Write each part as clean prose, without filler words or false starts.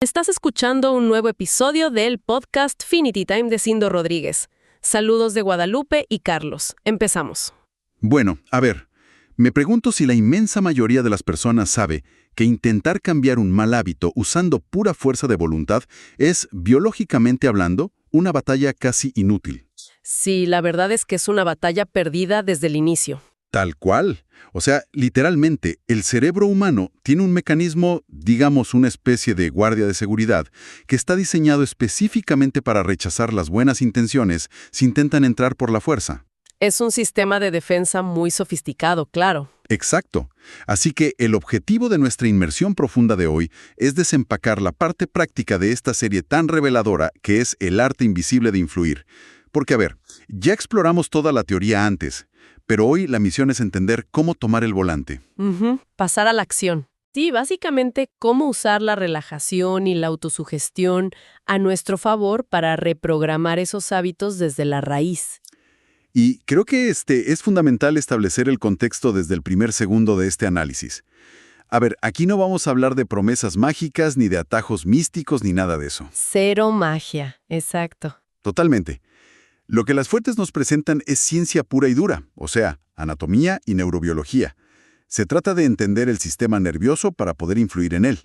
Estás escuchando un nuevo episodio del podcast Finity Time de Sindo Rodríguez. Saludos de Guadalupe y Carlos. Empezamos. Bueno, a ver, me pregunto si la inmensa mayoría de las personas sabe que intentar cambiar un mal hábito usando pura fuerza de voluntad es, biológicamente hablando, una batalla casi inútil. Sí, la verdad es que es una batalla perdida desde el inicio. Tal cual. O sea, literalmente, el cerebro humano tiene un mecanismo, digamos una especie de guardia de seguridad, que está diseñado específicamente para rechazar las buenas intenciones si intentan entrar por la fuerza. Es un sistema de defensa muy sofisticado, claro. Exacto. Así que el objetivo de nuestra inmersión profunda de hoy es desempacar la parte práctica de esta serie tan reveladora que es el arte invisible de influir. Porque, a ver, ya exploramos toda la teoría antes, pero hoy la misión es entender cómo tomar el volante. Pasar a la acción. Sí, básicamente cómo usar la relajación y la autosugestión a nuestro favor para reprogramar esos hábitos desde la raíz. Y creo que es fundamental establecer el contexto desde el primer segundo de este análisis. A ver, aquí no vamos a hablar de promesas mágicas, ni de atajos místicos, ni nada de eso. Cero magia, exacto. Totalmente. Lo que las fuentes nos presentan es ciencia pura y dura, o sea, anatomía y neurobiología. Se trata de entender el sistema nervioso para poder influir en él.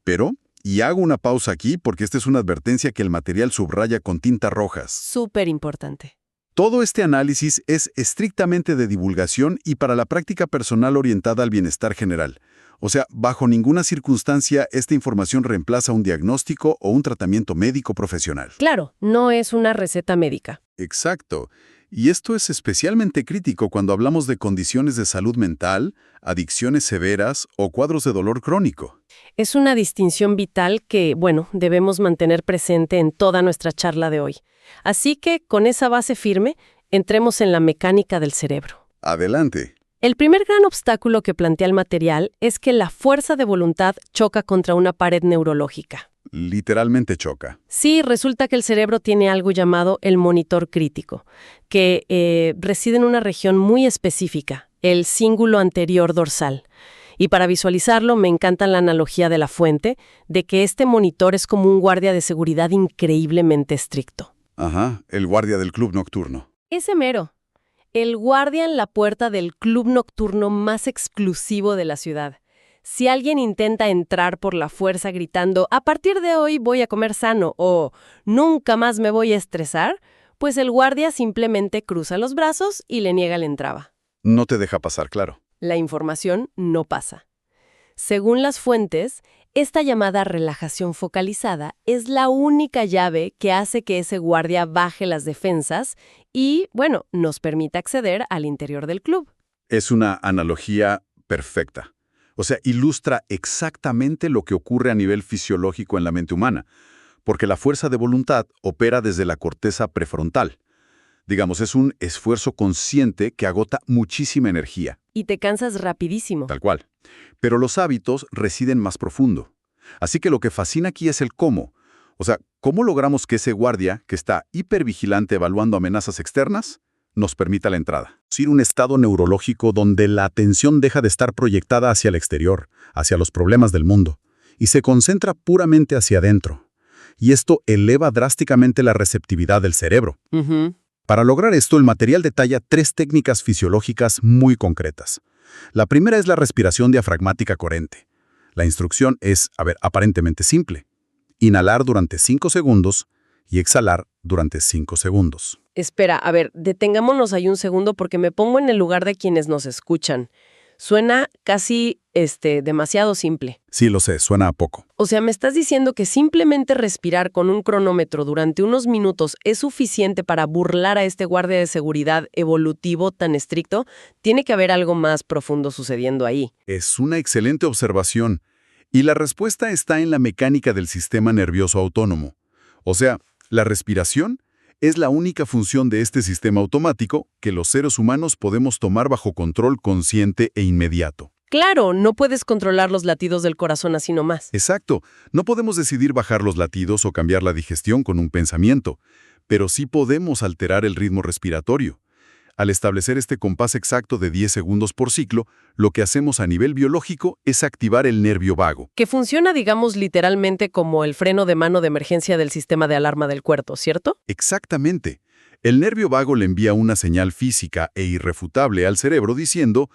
Pero, y hago una pausa aquí porque esta es una advertencia que el material subraya con tintas rojas. Súper importante. Todo este análisis es estrictamente de divulgación y para la práctica personal orientada al bienestar general. O sea, bajo ninguna circunstancia esta información reemplaza un diagnóstico o un tratamiento médico profesional. Claro, no es una receta médica. Exacto. Y esto es especialmente crítico cuando hablamos de condiciones de salud mental, adicciones severas o cuadros de dolor crónico. Es una distinción vital que, debemos mantener presente en toda nuestra charla de hoy. Así que, con esa base firme, entremos en la mecánica del cerebro. Adelante. El primer gran obstáculo que plantea el material es que la fuerza de voluntad choca contra una pared neurológica. Literalmente choca. Sí, resulta que el cerebro tiene algo llamado el monitor crítico, que reside en una región muy específica, el cíngulo anterior dorsal. Y para visualizarlo, me encanta la analogía de la fuente, de que este monitor es como un guardia de seguridad increíblemente estricto. Ajá, el guardia del club nocturno. Ese mero. El guardia en la puerta del club nocturno más exclusivo de la ciudad. Si alguien intenta entrar por la fuerza gritando, a partir de hoy voy a comer sano o nunca más me voy a estresar, pues el guardia simplemente cruza los brazos y le niega la entrada. No te deja pasar, claro. La información no pasa. Según las fuentes, esta llamada relajación focalizada es la única llave que hace que ese guardia baje las defensas y, nos permita acceder al interior del club. Es una analogía perfecta. O sea, ilustra exactamente lo que ocurre a nivel fisiológico en la mente humana, porque la fuerza de voluntad opera desde la corteza prefrontal. Digamos, es un esfuerzo consciente que agota muchísima energía. Y te cansas rapidísimo. Tal cual. Pero los hábitos residen más profundo. Así que lo que fascina aquí es el cómo. O sea, ¿cómo logramos que ese guardia, que está hipervigilante evaluando amenazas externas, nos permita la entrada? Ir a un estado neurológico donde la atención deja de estar proyectada hacia el exterior, hacia los problemas del mundo, y se concentra puramente hacia adentro. Y esto eleva drásticamente la receptividad del cerebro. Para lograr esto, el material detalla 3 técnicas fisiológicas muy concretas. La primera es la respiración diafragmática coherente. La instrucción es, aparentemente simple. Inhalar durante 5 segundos y exhalar durante 5 segundos. Espera, detengámonos ahí un segundo porque me pongo en el lugar de quienes nos escuchan. Suena casi, demasiado simple. Sí, lo sé, suena a poco. O sea, ¿me estás diciendo que simplemente respirar con un cronómetro durante unos minutos es suficiente para burlar a este guardia de seguridad evolutivo tan estricto? Tiene que haber algo más profundo sucediendo ahí. Es una excelente observación. Y la respuesta está en la mecánica del sistema nervioso autónomo. O sea, la respiración es la única función de este sistema automático que los seres humanos podemos tomar bajo control consciente e inmediato. Claro, no puedes controlar los latidos del corazón así nomás. Exacto. No podemos decidir bajar los latidos o cambiar la digestión con un pensamiento, pero sí podemos alterar el ritmo respiratorio. Al establecer este compás exacto de 10 segundos por ciclo, lo que hacemos a nivel biológico es activar el nervio vago. Que funciona, digamos, literalmente como el freno de mano de emergencia del sistema de alarma del cuerpo, ¿cierto? Exactamente. El nervio vago le envía una señal física e irrefutable al cerebro diciendo,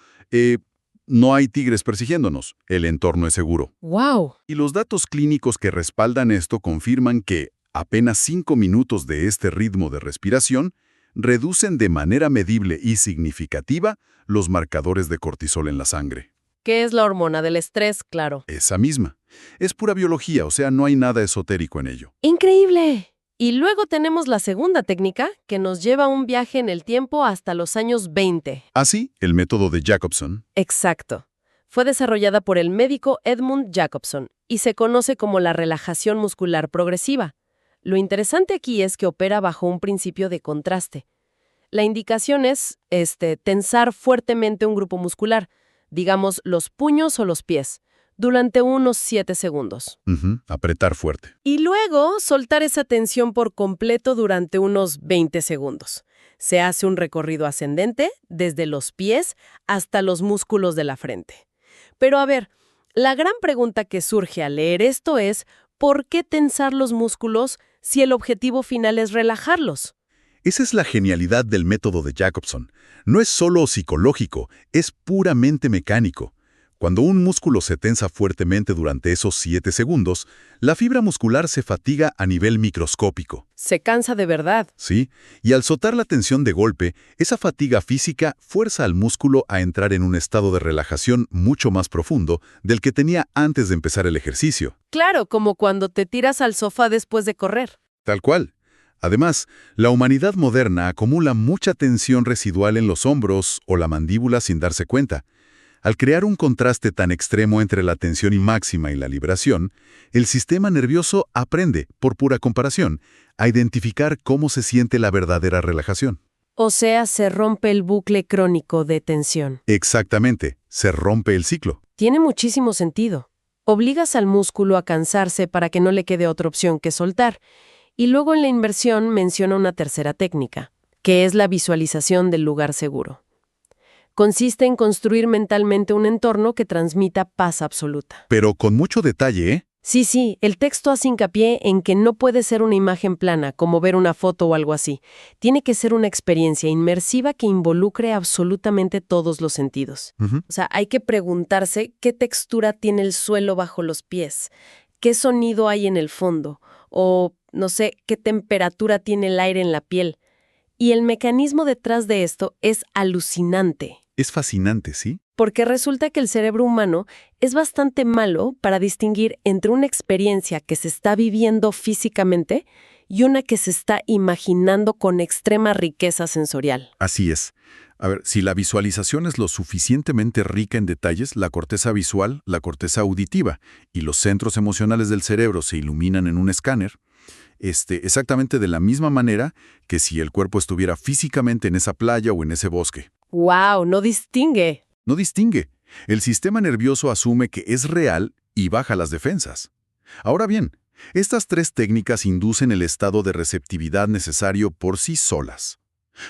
no hay tigres persiguiéndonos, el entorno es seguro. ¡Wow! Y los datos clínicos que respaldan esto confirman que apenas 5 minutos de este ritmo de respiración reducen de manera medible y significativa los marcadores de cortisol en la sangre. ¿Qué es la hormona del estrés? Claro. Esa misma. Es pura biología, o sea, no hay nada esotérico en ello. ¡Increíble! Y luego tenemos la segunda técnica, que nos lleva un viaje en el tiempo hasta los años 20. Así, el método de Jacobson. Exacto. Fue desarrollada por el médico Edmund Jacobson y se conoce como la relajación muscular progresiva. Lo interesante aquí es que opera bajo un principio de contraste. La indicación es, tensar fuertemente un grupo muscular, digamos los puños o los pies, durante unos 7 segundos. Apretar fuerte. Y luego soltar esa tensión por completo durante unos 20 segundos. Se hace un recorrido ascendente desde los pies hasta los músculos de la frente. Pero a ver, la gran pregunta que surge al leer esto es, ¿por qué tensar los músculos si el objetivo final es relajarlos? Esa es la genialidad del método de Jacobson. No es solo psicológico, es puramente mecánico. Cuando un músculo se tensa fuertemente durante esos 7 segundos, la fibra muscular se fatiga a nivel microscópico. Se cansa de verdad. Sí, y al soltar la tensión de golpe, esa fatiga física fuerza al músculo a entrar en un estado de relajación mucho más profundo del que tenía antes de empezar el ejercicio. Claro, como cuando te tiras al sofá después de correr. Tal cual. Además, la humanidad moderna acumula mucha tensión residual en los hombros o la mandíbula sin darse cuenta. Al crear un contraste tan extremo entre la tensión máxima y la liberación, el sistema nervioso aprende, por pura comparación, a identificar cómo se siente la verdadera relajación. O sea, se rompe el bucle crónico de tensión. Exactamente, se rompe el ciclo. Tiene muchísimo sentido. Obligas al músculo a cansarse para que no le quede otra opción que soltar. Y luego en la inversión menciona una tercera técnica, que es la visualización del lugar seguro. Consiste en construir mentalmente un entorno que transmita paz absoluta. Pero con mucho detalle, ¿eh? Sí, el texto hace hincapié en que no puede ser una imagen plana, como ver una foto o algo así. Tiene que ser una experiencia inmersiva que involucre absolutamente todos los sentidos. O sea, hay que preguntarse qué textura tiene el suelo bajo los pies, qué sonido hay en el fondo, o, no sé, qué temperatura tiene el aire en la piel. Y el mecanismo detrás de esto es alucinante. Es fascinante, ¿sí? Porque resulta que el cerebro humano es bastante malo para distinguir entre una experiencia que se está viviendo físicamente y una que se está imaginando con extrema riqueza sensorial. Así es. A ver, si la visualización es lo suficientemente rica en detalles, la corteza visual, la corteza auditiva y los centros emocionales del cerebro se iluminan en un escáner, exactamente de la misma manera que si el cuerpo estuviera físicamente en esa playa o en ese bosque. ¡Wow! No distingue. No distingue. El sistema nervioso asume que es real y baja las defensas. Ahora bien, estas 3 técnicas inducen el estado de receptividad necesario por sí solas.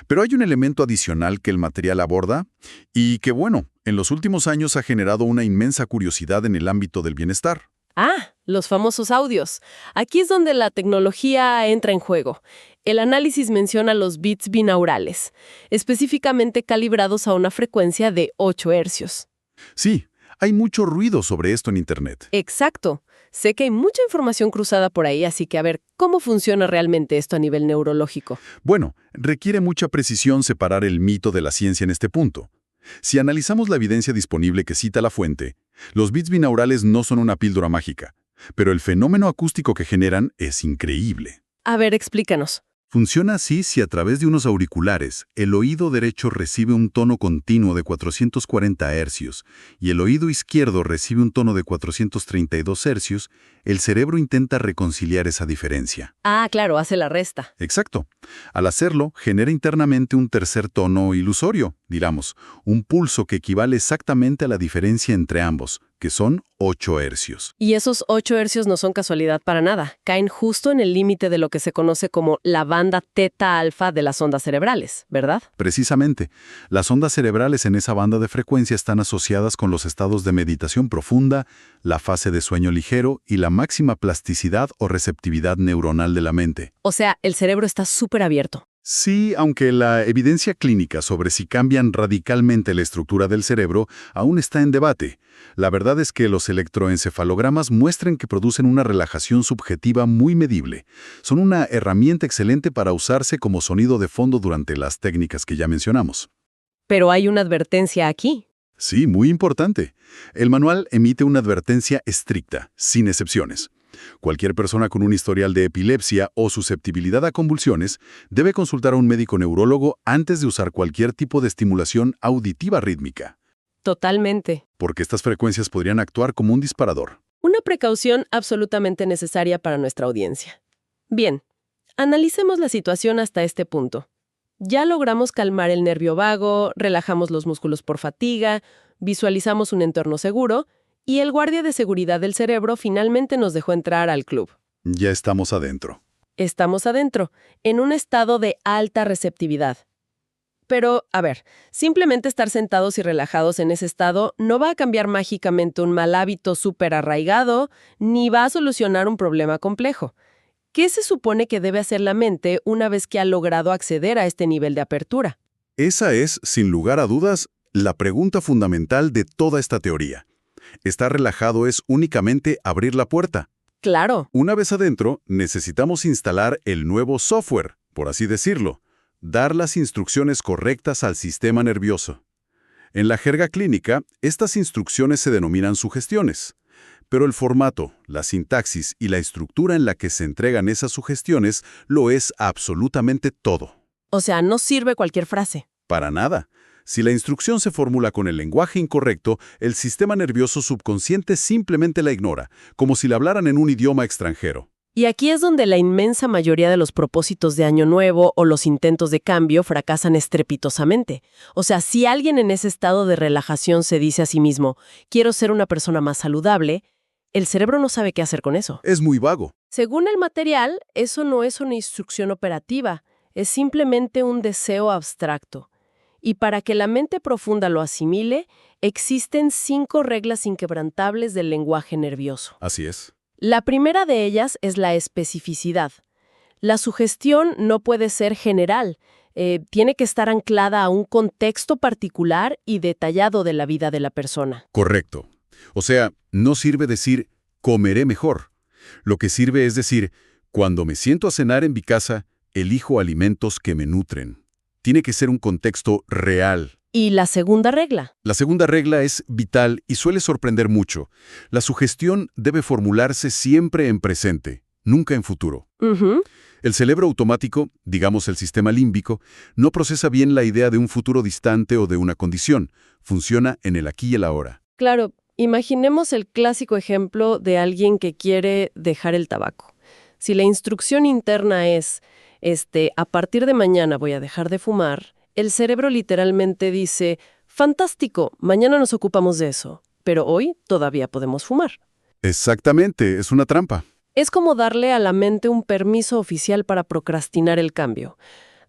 Pero hay un elemento adicional que el material aborda y que, bueno, en los últimos años ha generado una inmensa curiosidad en el ámbito del bienestar. Ah, los famosos audios. Aquí es donde la tecnología entra en juego. El análisis menciona los bits binaurales, específicamente calibrados a una frecuencia de 8 hercios. Sí, hay mucho ruido sobre esto en Internet. Exacto. Sé que hay mucha información cruzada por ahí, así que a ver, ¿cómo funciona realmente esto a nivel neurológico? Bueno, requiere mucha precisión separar el mito de la ciencia en este punto. Si analizamos la evidencia disponible que cita la fuente, los bits binaurales no son una píldora mágica, pero el fenómeno acústico que generan es increíble. A ver, explícanos. Funciona así si a través de unos auriculares el oído derecho recibe un tono continuo de 440 hercios y el oído izquierdo recibe un tono de 432 hercios, el cerebro intenta reconciliar esa diferencia. Ah, claro, hace la resta. Exacto. Al hacerlo, genera internamente un tercer tono ilusorio, digamos, un pulso que equivale exactamente a la diferencia entre ambos, que son 8 hercios. Y esos 8 hercios no son casualidad para nada. Caen justo en el límite de lo que se conoce como la banda teta-alfa de las ondas cerebrales, ¿verdad? Precisamente, las ondas cerebrales en esa banda de frecuencia están asociadas con los estados de meditación profunda, la fase de sueño ligero y la máxima plasticidad o receptividad neuronal de la mente. O sea, el cerebro está súper abierto. Sí, aunque la evidencia clínica sobre si cambian radicalmente la estructura del cerebro aún está en debate. La verdad es que los electroencefalogramas muestran que producen una relajación subjetiva muy medible. Son una herramienta excelente para usarse como sonido de fondo durante las técnicas que ya mencionamos. Pero hay una advertencia aquí. Sí, muy importante. El manual emite una advertencia estricta, sin excepciones. Cualquier persona con un historial de epilepsia o susceptibilidad a convulsiones debe consultar a un médico neurólogo antes de usar cualquier tipo de estimulación auditiva rítmica, Totalmente. porque estas frecuencias podrían actuar como un disparador. Una precaución absolutamente necesaria para nuestra audiencia. Bien, analicemos la situación hasta este punto. Ya logramos calmar el nervio vago, relajamos los músculos por fatiga, visualizamos un entorno seguro, y el guardia de seguridad del cerebro finalmente nos dejó entrar al club. Ya estamos adentro. Estamos adentro, en un estado de alta receptividad. Pero, a ver, simplemente estar sentados y relajados en ese estado no va a cambiar mágicamente un mal hábito súper arraigado, ni va a solucionar un problema complejo. ¿Qué se supone que debe hacer la mente una vez que ha logrado acceder a este nivel de apertura? Esa es, sin lugar a dudas, la pregunta fundamental de toda esta teoría. Estar relajado es únicamente abrir la puerta. Claro. Una vez adentro, necesitamos instalar el nuevo software, por así decirlo, dar las instrucciones correctas al sistema nervioso. En la jerga clínica, estas instrucciones se denominan sugestiones, pero el formato, la sintaxis y la estructura en la que se entregan esas sugestiones lo es absolutamente todo. O sea, no sirve cualquier frase. Para nada. Si la instrucción se formula con el lenguaje incorrecto, el sistema nervioso subconsciente simplemente la ignora, como si la hablaran en un idioma extranjero. Y aquí es donde la inmensa mayoría de los propósitos de Año Nuevo o los intentos de cambio fracasan estrepitosamente. O sea, si alguien en ese estado de relajación se dice a sí mismo, quiero ser una persona más saludable, el cerebro no sabe qué hacer con eso. Es muy vago. Según el material, eso no es una instrucción operativa, es simplemente un deseo abstracto. Y para que la mente profunda lo asimile, existen 5 reglas inquebrantables del lenguaje nervioso. Así es. La primera de ellas es la especificidad. La sugestión no puede ser general, tiene que estar anclada a un contexto particular y detallado de la vida de la persona. Correcto. O sea, no sirve decir, comeré mejor. Lo que sirve es decir, cuando me siento a cenar en mi casa, elijo alimentos que me nutren. Tiene que ser un contexto real. ¿Y la segunda regla? La segunda regla es vital y suele sorprender mucho. La sugestión debe formularse siempre en presente, nunca en futuro. El cerebro automático, digamos el sistema límbico, no procesa bien la idea de un futuro distante o de una condición. Funciona en el aquí y el ahora. Claro, imaginemos el clásico ejemplo de alguien que quiere dejar el tabaco. Si la instrucción interna es, a partir de mañana voy a dejar de fumar, el cerebro literalmente dice, fantástico, mañana nos ocupamos de eso, pero hoy todavía podemos fumar. Exactamente, es una trampa. Es como darle a la mente un permiso oficial para procrastinar el cambio.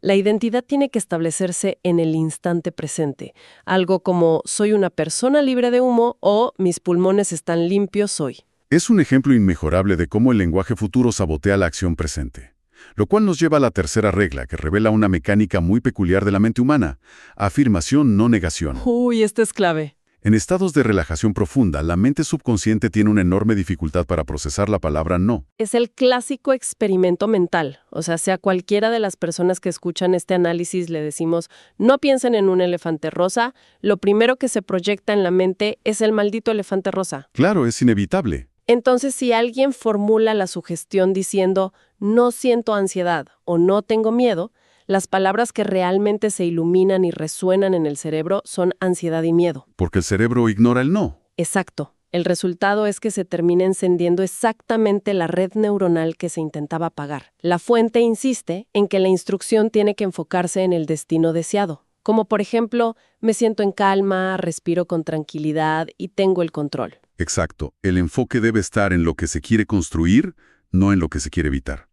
La identidad tiene que establecerse en el instante presente, algo como soy una persona libre de humo o mis pulmones están limpios hoy. Es un ejemplo inmejorable de cómo el lenguaje futuro sabotea la acción presente. Lo cual nos lleva a la tercera regla, que revela una mecánica muy peculiar de la mente humana: afirmación, no negación. Uy, esta es clave. En estados de relajación profunda, la mente subconsciente tiene una enorme dificultad para procesar la palabra no. Es el clásico experimento mental. O sea cualquiera de las personas que escuchan este análisis le decimos, no piensen en un elefante rosa, lo primero que se proyecta en la mente es el maldito elefante rosa. Claro, es inevitable. Entonces, si alguien formula la sugestión diciendo, no siento ansiedad o no tengo miedo, las palabras que realmente se iluminan y resuenan en el cerebro son ansiedad y miedo. Porque el cerebro ignora el no. Exacto. El resultado es que se termina encendiendo exactamente la red neuronal que se intentaba apagar. La fuente insiste en que la instrucción tiene que enfocarse en el destino deseado. como por ejemplo, me siento en calma, respiro con tranquilidad y tengo el control. Exacto. El enfoque debe estar en lo que se quiere construir, no en lo que se quiere evitar.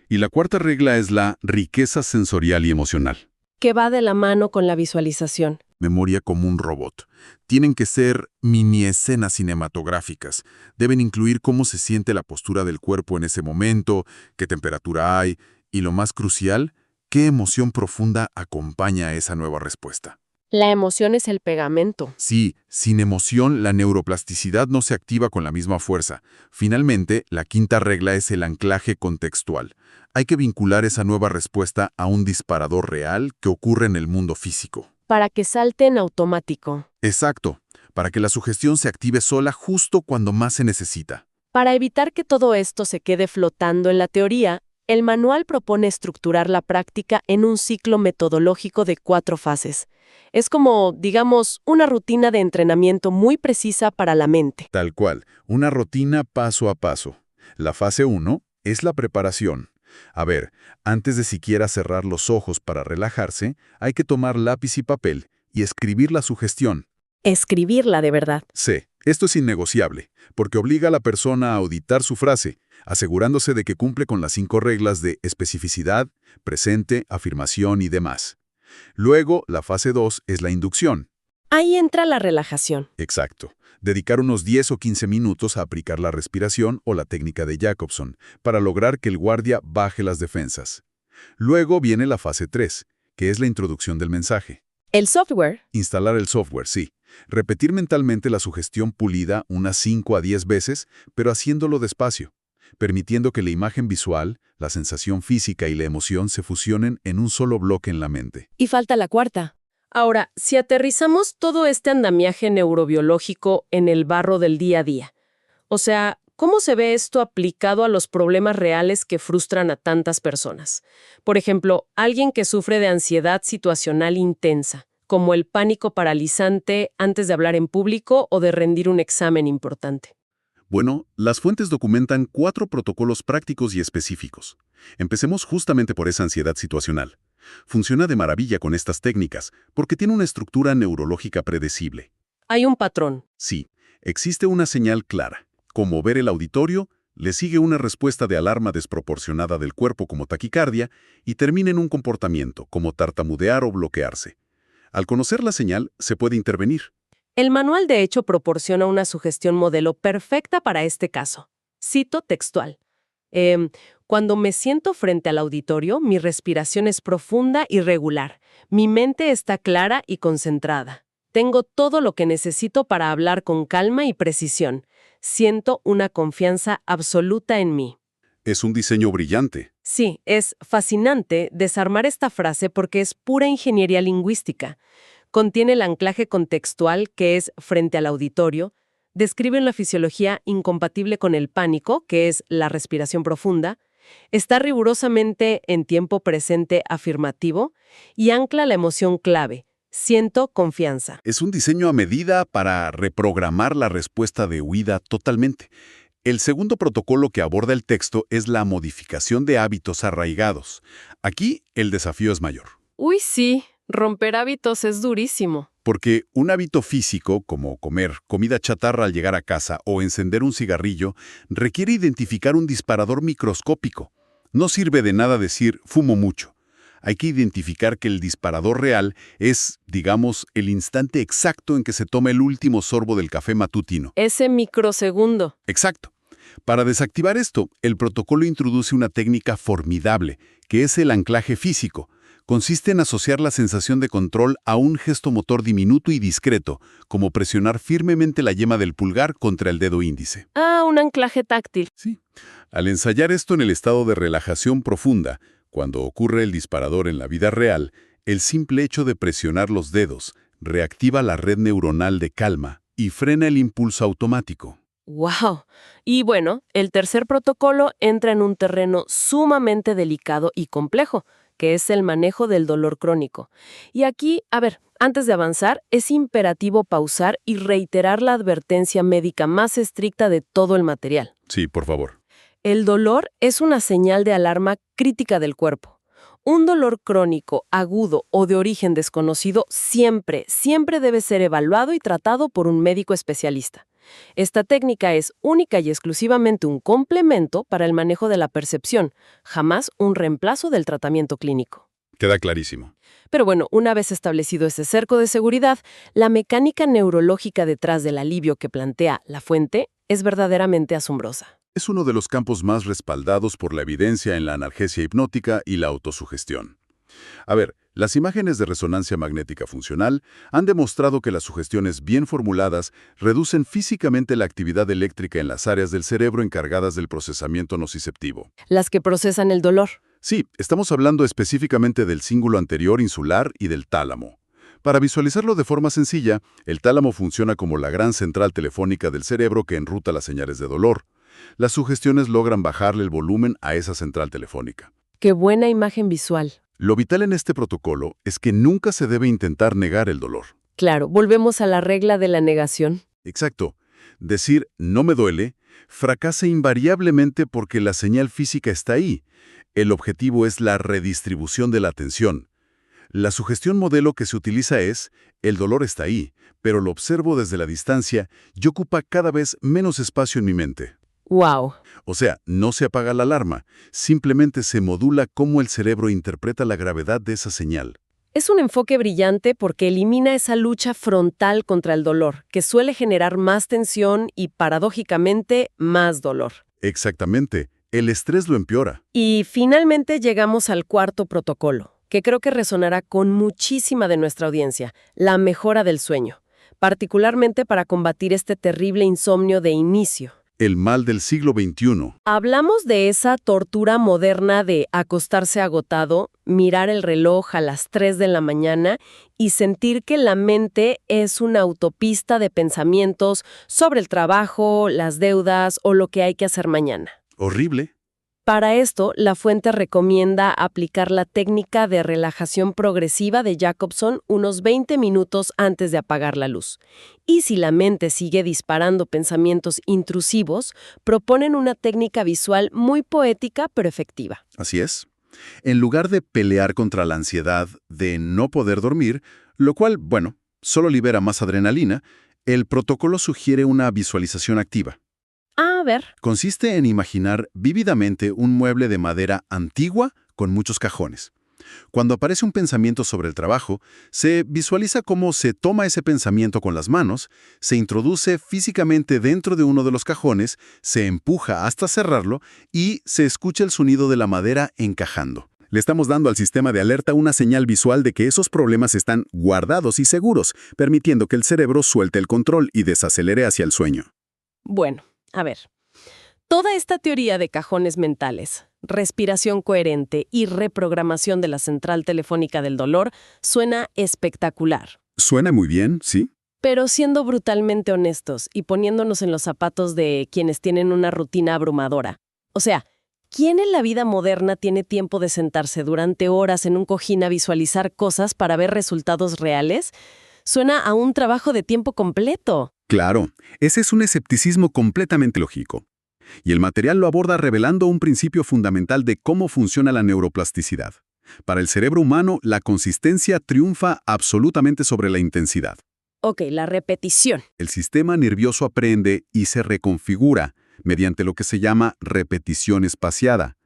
Y la cuarta regla es la riqueza sensorial y emocional. Que va de la mano con la visualización. Memoria como un robot. Tienen que ser mini escenas cinematográficas. Deben incluir cómo se siente la postura del cuerpo en ese momento, qué temperatura hay y, lo más crucial, qué emoción profunda acompaña a esa nueva respuesta. La emoción es el pegamento. Sí, sin emoción la neuroplasticidad no se activa con la misma fuerza. Finalmente, la quinta regla es el anclaje contextual. Hay que vincular esa nueva respuesta a un disparador real que ocurre en el mundo físico. Para que salte en automático. Exacto, para que la sugestión se active sola justo cuando más se necesita. Para evitar que todo esto se quede flotando en la teoría, el manual propone estructurar la práctica en un ciclo metodológico de 4 fases. Es como, digamos, una rutina de entrenamiento muy precisa para la mente. Tal cual, una rutina paso a paso. La fase 1 es la preparación. A ver, antes de siquiera cerrar los ojos para relajarse, hay que tomar lápiz y papel y escribir la sugestión. Escribirla de verdad. Sí, esto es innegociable, porque obliga a la persona a auditar su frase, asegurándose de que cumple con las 5 reglas de especificidad, presente, afirmación y demás. Luego, la fase 2 es la inducción. Ahí entra la relajación. Exacto. Dedicar unos 10 o 15 minutos a aplicar la respiración o la técnica de Jacobson para lograr que el guardia baje las defensas. Luego viene la fase 3, que es la introducción del mensaje. El software. Instalar el software, sí. Repetir mentalmente la sugestión pulida unas 5 a 10 veces, pero haciéndolo despacio, permitiendo que la imagen visual, la sensación física y la emoción se fusionen en un solo bloque en la mente. Y falta la cuarta. Ahora, si aterrizamos todo este andamiaje neurobiológico en el barro del día a día, o sea, ¿cómo se ve esto aplicado a los problemas reales que frustran a tantas personas? Por ejemplo, alguien que sufre de ansiedad situacional intensa, como el pánico paralizante antes de hablar en público o de rendir un examen importante. Bueno, las fuentes documentan 4 protocolos prácticos y específicos. Empecemos justamente por esa ansiedad situacional. Funciona de maravilla con estas técnicas porque tiene una estructura neurológica predecible. Hay un patrón. Sí, existe una señal clara. Como ver el auditorio, le sigue una respuesta de alarma desproporcionada del cuerpo como taquicardia y termina en un comportamiento como tartamudear o bloquearse. Al conocer la señal, se puede intervenir. El manual de hecho proporciona una sugestión modelo perfecta para este caso. Cito textual. Cuando me siento frente al auditorio, mi respiración es profunda y regular. Mi mente está clara y concentrada. Tengo todo lo que necesito para hablar con calma y precisión. Siento una confianza absoluta en mí. Es un diseño brillante. Sí, es fascinante desarmar esta frase porque es pura ingeniería lingüística. Contiene el anclaje contextual, que es frente al auditorio, describe una fisiología incompatible con el pánico, que es la respiración profunda, está rigurosamente en tiempo presente afirmativo y ancla la emoción clave, siento confianza. Es un diseño a medida para reprogramar la respuesta de huida totalmente. El segundo protocolo que aborda el texto es la modificación de hábitos arraigados. Aquí el desafío es mayor. Uy, sí, romper hábitos es durísimo. Porque un hábito físico, como comer comida chatarra al llegar a casa o encender un cigarrillo, requiere identificar un disparador microscópico. No sirve de nada decir fumo mucho. Hay que identificar que el disparador real es, digamos, el instante exacto en que se toma el último sorbo del café matutino. Ese microsegundo. Exacto. Para desactivar esto, el protocolo introduce una técnica formidable, que es el anclaje físico. Consiste en asociar la sensación de control a un gesto motor diminuto y discreto, como presionar firmemente la yema del pulgar contra el dedo índice. Ah, un anclaje táctil. Sí. Al ensayar esto en el estado de relajación profunda, cuando ocurre el disparador en la vida real, el simple hecho de presionar los dedos reactiva la red neuronal de calma y frena el impulso automático. ¡Wow! Y bueno, el tercer protocolo entra en un terreno sumamente delicado y complejo, que es el manejo del dolor crónico. Y aquí, a ver, antes de avanzar, es imperativo pausar y reiterar la advertencia médica más estricta de todo el material. Sí, por favor. El dolor es una señal de alarma crítica del cuerpo. Un dolor crónico, agudo o de origen desconocido siempre debe ser evaluado y tratado por un médico especialista. Esta técnica es única y exclusivamente un complemento para el manejo de la percepción, jamás un reemplazo del tratamiento clínico. Queda clarísimo. Pero bueno, una vez establecido ese cerco de seguridad, la mecánica neurológica detrás del alivio que plantea la fuente es verdaderamente asombrosa. Es uno de los campos más respaldados por la evidencia en la analgesia hipnótica y la autosugestión. A ver, las imágenes de resonancia magnética funcional han demostrado que las sugestiones bien formuladas reducen físicamente la actividad eléctrica en las áreas del cerebro encargadas del procesamiento nociceptivo. Las que procesan el dolor. Sí, estamos hablando específicamente del cíngulo anterior insular y del tálamo. Para visualizarlo de forma sencilla, el tálamo funciona como la gran central telefónica del cerebro que enruta las señales de dolor. Las sugestiones logran bajarle el volumen a esa central telefónica. ¡Qué buena imagen visual! Lo vital en este protocolo es que nunca se debe intentar negar el dolor. Claro, volvemos a la regla de la negación. Exacto. Decir «no me duele» fracasa invariablemente porque la señal física está ahí. El objetivo es la redistribución de la atención. La sugestión modelo que se utiliza es «el dolor está ahí, pero lo observo desde la distancia y ocupa cada vez menos espacio en mi mente». ¡Wow! O sea, no se apaga la alarma, simplemente se modula cómo el cerebro interpreta la gravedad de esa señal. Es un enfoque brillante porque elimina esa lucha frontal contra el dolor, que suele generar más tensión y, paradójicamente, más dolor. Exactamente, el estrés lo empeora. Y finalmente llegamos al cuarto protocolo, que creo que resonará con muchísima de nuestra audiencia, la mejora del sueño, particularmente para combatir este terrible insomnio de inicio. El mal del siglo XXI. Hablamos de esa tortura moderna de acostarse agotado, mirar el reloj a las 3 de la mañana y sentir que la mente es una autopista de pensamientos sobre el trabajo, las deudas o lo que hay que hacer mañana. Horrible. Para esto, la fuente recomienda aplicar la técnica de relajación progresiva de Jacobson unos 20 minutos antes de apagar la luz. Y si la mente sigue disparando pensamientos intrusivos, proponen una técnica visual muy poética pero efectiva. Así es. En lugar de pelear contra la ansiedad de no poder dormir, lo cual, bueno, solo libera más adrenalina, el protocolo sugiere una visualización activa. A ver. Consiste en imaginar vívidamente un mueble de madera antigua con muchos cajones. Cuando aparece un pensamiento sobre el trabajo, se visualiza cómo se toma ese pensamiento con las manos, se introduce físicamente dentro de uno de los cajones, se empuja hasta cerrarlo y se escucha el sonido de la madera encajando. Le estamos dando al sistema de alerta una señal visual de que esos problemas están guardados y seguros, permitiendo que el cerebro suelte el control y desacelere hacia el sueño. Bueno. A ver, toda esta teoría de cajones mentales, respiración coherente y reprogramación de la central telefónica del dolor suena espectacular. Suena muy bien, ¿sí? Pero siendo brutalmente honestos y poniéndonos en los zapatos de quienes tienen una rutina abrumadora. O sea, ¿quién en la vida moderna tiene tiempo de sentarse durante horas en un cojín a visualizar cosas para ver resultados reales? Suena a un trabajo de tiempo completo. Claro, ese es un escepticismo completamente lógico. Y el material lo aborda revelando un principio fundamental de cómo funciona la neuroplasticidad. Para el cerebro humano, la consistencia triunfa absolutamente sobre la intensidad. Ok, la repetición. El sistema nervioso aprende y se reconfigura mediante lo que se llama repetición espaciada.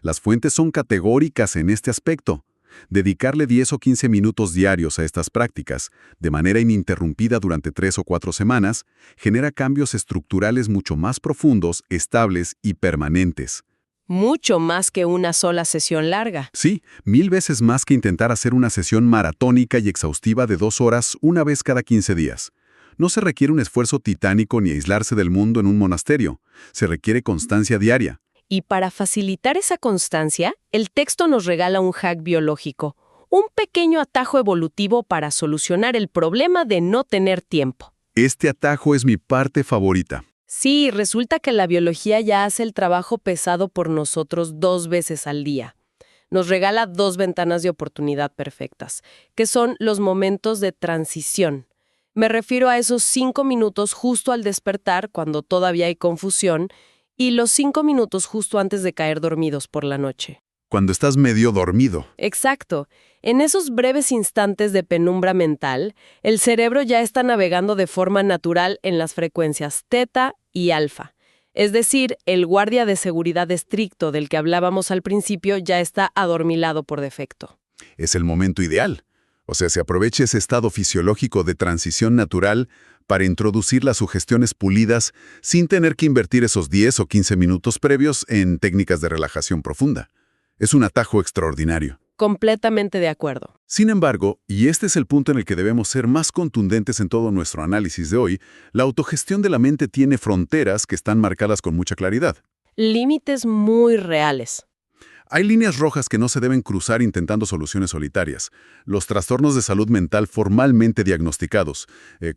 Las fuentes son categóricas en este aspecto. Dedicarle 10 o 15 minutos diarios a estas prácticas, de manera ininterrumpida durante 3 o 4 semanas, genera cambios estructurales mucho más profundos, estables y permanentes. Mucho más que una sola sesión larga. Sí, 1000 veces más que intentar hacer una sesión maratónica y exhaustiva de 2 horas una vez cada 15 días. No se requiere un esfuerzo titánico ni aislarse del mundo en un monasterio. Se requiere constancia diaria. Y para facilitar esa constancia, el texto nos regala un hack biológico, un pequeño atajo evolutivo para solucionar el problema de no tener tiempo. Este atajo es mi parte favorita. Sí, resulta que la biología ya hace el trabajo pesado por nosotros 2 veces al día. Nos regala 2 ventanas de oportunidad perfectas, que son los momentos de transición. Me refiero a esos 5 minutos justo al despertar, cuando todavía hay confusión, y los 5 minutos justo antes de caer dormidos por la noche. Cuando estás medio dormido. Exacto. En esos breves instantes de penumbra mental, el cerebro ya está navegando de forma natural en las frecuencias teta y alfa. Es decir, el guardia de seguridad estricto del que hablábamos al principio ya está adormilado por defecto. Es el momento ideal. O sea, se aprovecha ese estado fisiológico de transición natural para introducir las sugestiones pulidas sin tener que invertir esos 10 o 15 minutos previos en técnicas de relajación profunda. Es un atajo extraordinario. Completamente de acuerdo. Sin embargo, y este es el punto en el que debemos ser más contundentes en todo nuestro análisis de hoy, la autogestión de la mente tiene fronteras que están marcadas con mucha claridad. Límites muy reales. Hay líneas rojas que no se deben cruzar intentando soluciones solitarias. Los trastornos de salud mental formalmente diagnosticados,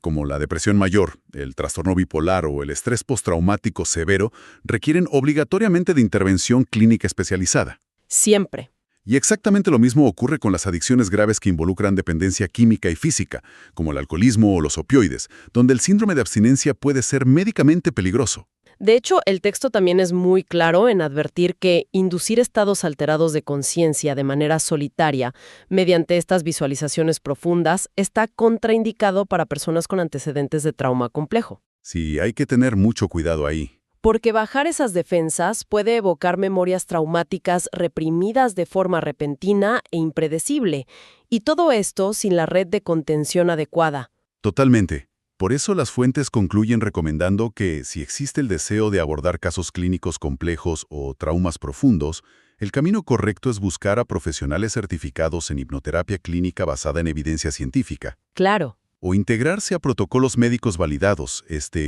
como la depresión mayor, el trastorno bipolar o el estrés postraumático severo, requieren obligatoriamente de intervención clínica especializada. Siempre. Y exactamente lo mismo ocurre con las adicciones graves que involucran dependencia química y física, como el alcoholismo o los opioides, donde el síndrome de abstinencia puede ser médicamente peligroso. De hecho, el texto también es muy claro en advertir que inducir estados alterados de conciencia de manera solitaria mediante estas visualizaciones profundas está contraindicado para personas con antecedentes de trauma complejo. Sí, hay que tener mucho cuidado ahí. Porque bajar esas defensas puede evocar memorias traumáticas reprimidas de forma repentina e impredecible, y todo esto sin la red de contención adecuada. Totalmente. Por eso las fuentes concluyen recomendando que, si existe el deseo de abordar casos clínicos complejos o traumas profundos, el camino correcto es buscar a profesionales certificados en hipnoterapia clínica basada en evidencia científica. Claro. O integrarse a protocolos médicos validados,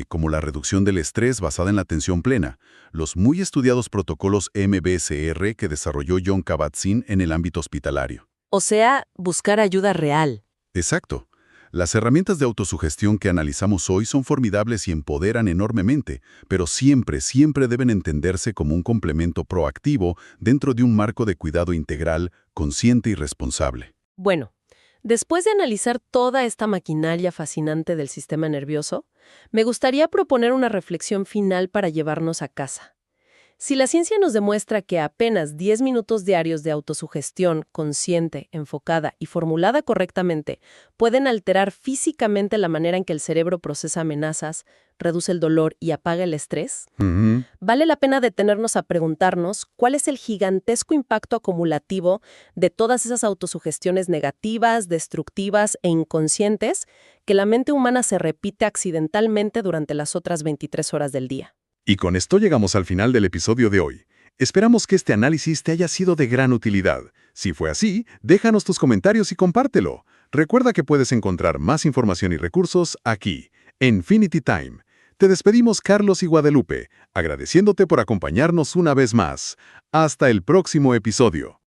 como la reducción del estrés basada en la atención plena, los muy estudiados protocolos MBSR que desarrolló John Kabat-Zinn en el ámbito hospitalario. O sea, buscar ayuda real. Exacto. Las herramientas de autosugestión que analizamos hoy son formidables y empoderan enormemente, pero siempre deben entenderse como un complemento proactivo dentro de un marco de cuidado integral, consciente y responsable. Bueno. Después de analizar toda esta maquinaria fascinante del sistema nervioso, me gustaría proponer una reflexión final para llevarnos a casa. Si la ciencia nos demuestra que apenas 10 minutos diarios de autosugestión consciente, enfocada y formulada correctamente pueden alterar físicamente la manera en que el cerebro procesa amenazas, reduce el dolor y apaga el estrés, vale la pena detenernos a preguntarnos cuál es el gigantesco impacto acumulativo de todas esas autosugestiones negativas, destructivas e inconscientes que la mente humana se repite accidentalmente durante las otras 23 horas del día. Y con esto llegamos al final del episodio de hoy. Esperamos que este análisis te haya sido de gran utilidad. Si fue así, déjanos tus comentarios y compártelo. Recuerda que puedes encontrar más información y recursos aquí, en Infinity Time. Te despedimos Carlos y Guadalupe, agradeciéndote por acompañarnos una vez más. Hasta el próximo episodio.